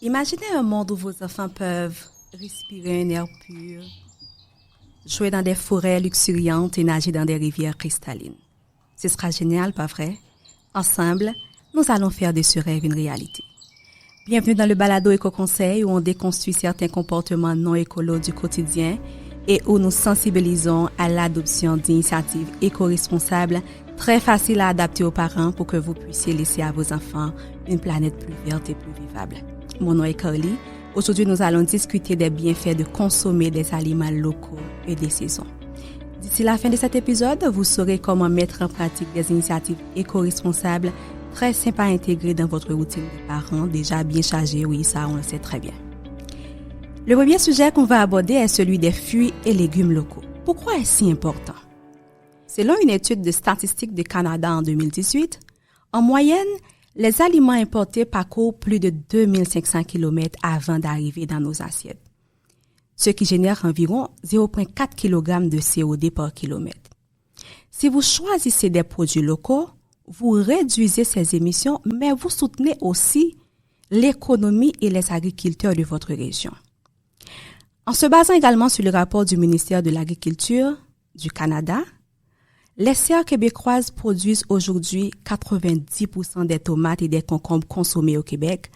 Imaginez un monde où vos enfants peuvent respirer un air pur, jouer dans des forêts luxuriantes et nager dans des rivières cristallines. Ce sera génial, pas vrai? Ensemble, nous allons faire de ce rêve une réalité. Bienvenue dans le balado Éco-Conseil où on déconstruit certains comportements non écolos du quotidien et où nous sensibilisons à l'adoption d'initiatives éco-responsables très faciles à adapter aux parents pour que vous puissiez laisser à vos enfants une planète plus verte et plus vivable. Mon nom est Carly. Aujourd'hui, nous allons discuter des bienfaits de consommer des aliments locaux et des saisons. D'ici la fin de cet épisode, vous saurez comment mettre en pratique des initiatives éco-responsables très simples à intégrer dans votre routine de parents déjà bien chargée. Oui, ça, on le sait très bien. Le premier sujet qu'on va aborder est celui des fruits et légumes locaux. Pourquoi est-ce si important? Selon une étude de Statistique du Canada en 2018, en moyenne, les aliments importés parcourent plus de 2500 km avant d'arriver dans nos assiettes, ce qui génère environ 0,4 kg de CO2 par kilomètre. Si vous choisissez des produits locaux, vous réduisez ces émissions, mais vous soutenez aussi l'économie et les agriculteurs de votre région. En se basant également sur le rapport du ministère de l'Agriculture du Canada, les serres québécoises produisent aujourd'hui 90% des tomates et des concombres consommés au Québec,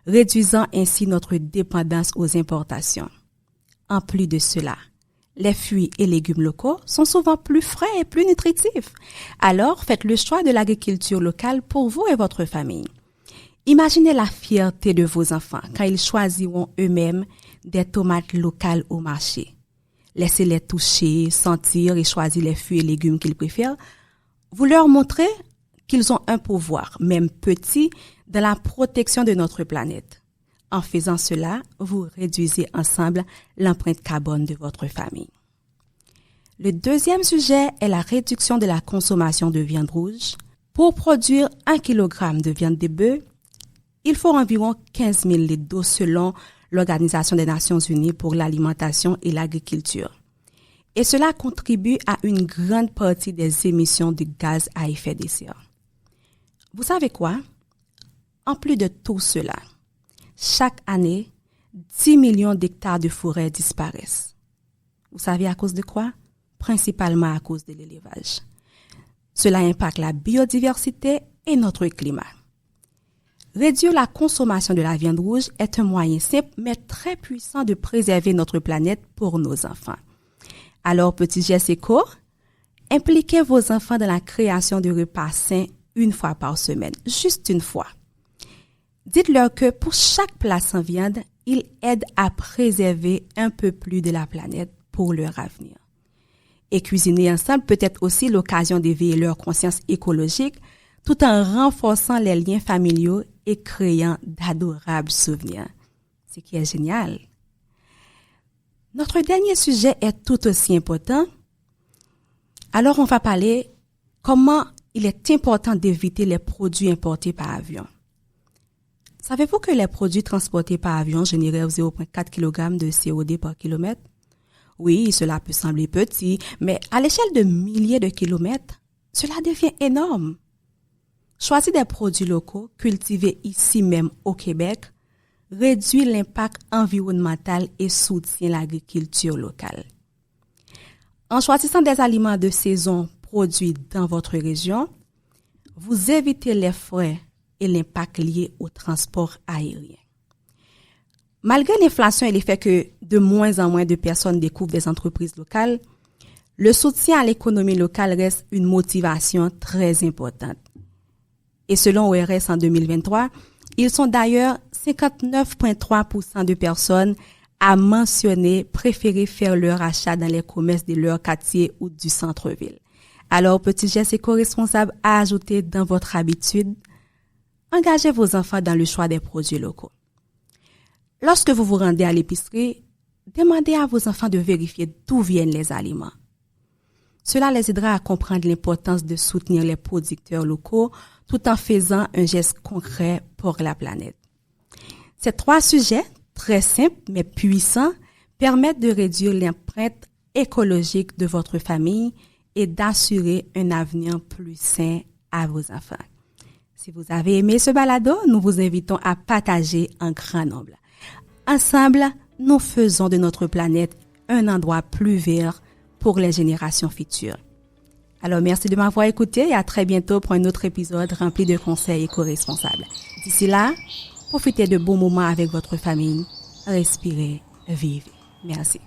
réduisant ainsi notre dépendance aux importations. En plus de cela, les fruits et légumes locaux sont souvent plus frais et plus nutritifs. Alors, faites le choix de l'agriculture locale pour vous et votre famille. Imaginez la fierté de vos enfants quand ils choisiront eux-mêmes des tomates locales au marché. Laissez-les toucher, sentir et choisir les fruits et légumes qu'ils préfèrent. Vous leur montrez qu'ils ont un pouvoir, même petit, dans la protection de notre planète. En faisant cela, vous réduisez ensemble l'empreinte carbone de votre famille. Le deuxième sujet est la réduction de la consommation de viande rouge. Pour produire 1 kg de viande de bœuf, il faut environ 15 000 litres d'eau selon l'Organisation des Nations Unies pour l'alimentation et l'agriculture. Et cela contribue à une grande partie des émissions de gaz à effet de serre. Vous savez quoi? En plus de tout cela, chaque année, 10 millions d'hectares de forêts disparaissent. Vous savez à cause de quoi? Principalement à cause de l'élevage. Cela impacte la biodiversité et notre climat. Réduire la consommation de la viande rouge est un moyen simple mais très puissant de préserver notre planète pour nos enfants. Alors, petit geste éco, impliquez vos enfants dans la création de repas sains une fois par semaine, juste une fois. Dites-leur que pour chaque plat sans viande, ils aident à préserver un peu plus de la planète pour leur avenir. Et cuisiner ensemble peut être aussi l'occasion d'éveiller leur conscience écologique tout en renforçant les liens familiaux et créant d'adorables souvenirs. Ce qui est génial. Notre dernier sujet est tout aussi important. Alors, on va parler comment il est important d'éviter les produits importés par avion. Savez-vous que les produits transportés par avion génèrent 0,4 kg de CO2 par kilomètre? Oui, cela peut sembler petit, mais à l'échelle de milliers de kilomètres, cela devient énorme. Choisir des produits locaux cultivés ici même au Québec réduit l'impact environnemental et soutient l'agriculture locale. En choisissant des aliments de saison produits dans votre région, vous évitez les frais et l'impact lié au transport aérien. Malgré l'inflation et le fait que de moins en moins de personnes découvrent des entreprises locales, le soutien à l'économie locale reste une motivation très importante. Et selon ORS en 2023, ils sont d'ailleurs 59,3% de personnes à mentionner préférer faire leur achat dans les commerces de leur quartier ou du centre-ville. Alors, petit geste éco-responsable à ajouter dans votre habitude, engagez vos enfants dans le choix des produits locaux. Lorsque vous vous rendez à l'épicerie, demandez à vos enfants de vérifier d'où viennent les aliments. Cela les aidera à comprendre l'importance de soutenir les producteurs locaux tout en faisant un geste concret pour la planète. Ces 3 sujets, très simples mais puissants, permettent de réduire l'empreinte écologique de votre famille et d'assurer un avenir plus sain à vos enfants. Si vous avez aimé ce balado, nous vous invitons à partager en grand nombre. Ensemble, nous faisons de notre planète un endroit plus vert pour les générations futures. Alors, merci de m'avoir écouté et à très bientôt pour un autre épisode rempli de conseils éco-responsables. D'ici là, profitez de bons moments avec votre famille. Respirez, vivez. Merci.